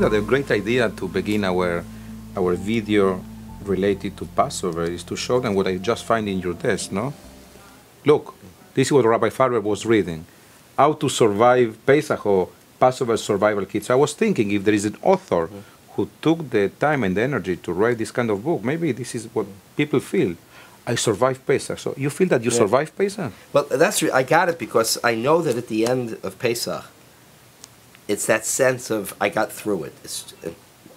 that a great idea to begin our video related to Passover is to show them what I just find in your desk, no? Look, this is what Rabbi Farber was reading. How to Survive Pesach or Passover Survival Kits. I was thinking if there is an author who took the time and the energy to write this kind of book, maybe this is what people feel. I survived Pesach. So you feel that you survived Pesach? Well, I got it because I know that at the end of Pesach, it's that sense of I got through it. It's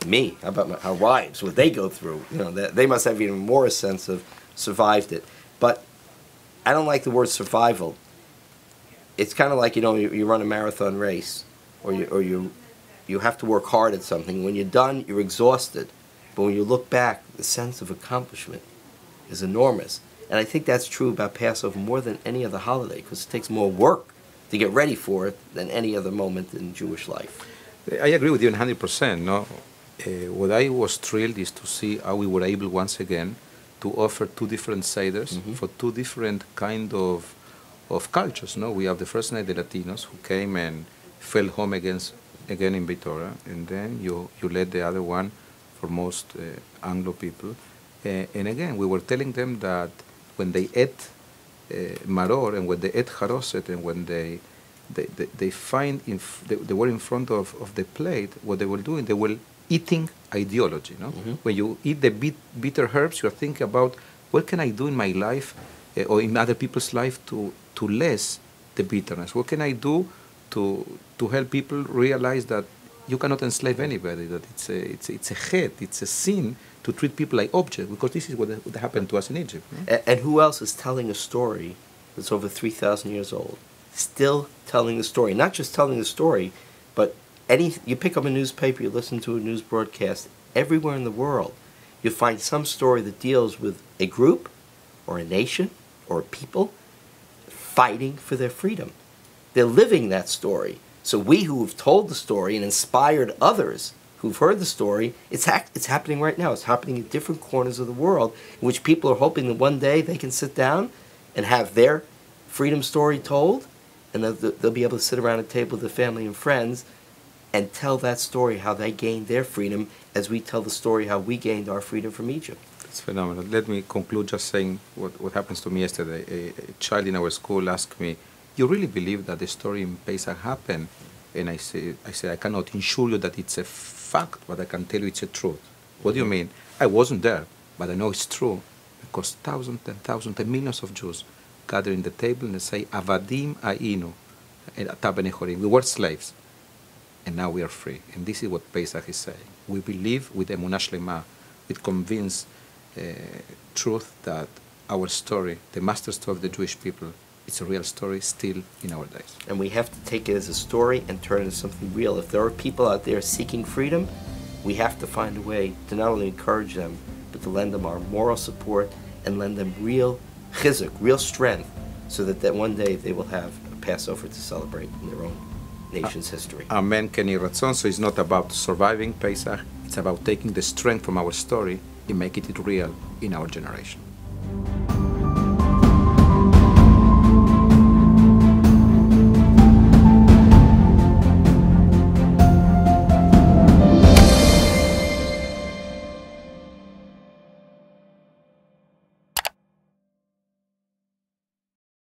me. How about our wives? What they go through? You know, they must have even more a sense of survived it. But I don't like the word survival. It's kind of like, you know, you run a marathon race, or you have to work hard at something. When you're done, you're exhausted. But when you look back, the sense of accomplishment is enormous. And I think that's true about Passover more than any other holiday, because it takes more work to get ready for it than any other moment in Jewish life. I agree with you 100%. No? What I was thrilled is to see how we were able once again to offer two different seders for two different kind of cultures. No? We have the first night the Latinos who came and felt home again in Beit Torah, and then you led the other one for most Anglo people. And again, we were telling them that when they ate maror and when they ate charoset and when they were in front of the plate, what they were doing, they were eating ideology. No? When you eat the bitter herbs, you're thinking about what can I do in my life or in other people's life to less the bitterness. What can I do to help people realize that you cannot enslave anybody, that it's a chet, it's a sin to treat people like objects, because this is what happened to us in Egypt. No? And who else is telling a story that's over 3,000 years old? Still telling the story. Not just telling the story, but you pick up a newspaper, you listen to a news broadcast, everywhere in the world, you find some story that deals with a group or a nation or a people fighting for their freedom. They're living that story. So we who have told the story and inspired others who've heard the story, it's happening right now. It's happening in different corners of the world, in which people are hoping that one day they can sit down and have their freedom story told, and they'll be able to sit around a table with their family and friends and tell that story, how they gained their freedom, as we tell the story how we gained our freedom from Egypt. It's phenomenal. Let me conclude just saying what happens to me yesterday. A child in our school asked me, "You really believe that the story in Pesach happened?" And I said, I cannot assure you that it's a fact, but I can tell you it's a truth. What do you mean? I wasn't there, but I know it's true, because thousands and thousands and millions of Jews gather in the table and they say, Avadim Ainu, we were slaves, and now we are free. And this is what Pesach is saying. We believe with Emunah Shlema, with convinced truth that our story, the master story of the Jewish people, it's a real story still in our days. And we have to take it as a story and turn it into something real. If there are people out there seeking freedom, we have to find a way to not only encourage them, but to lend them our moral support and lend them real chizuk, real strength, so that one day they will have a Passover to celebrate in their own nation's history. Amen, Keni Ratzon. So it's not about surviving Pesach, it's about taking the strength from our story and making it real in our generation.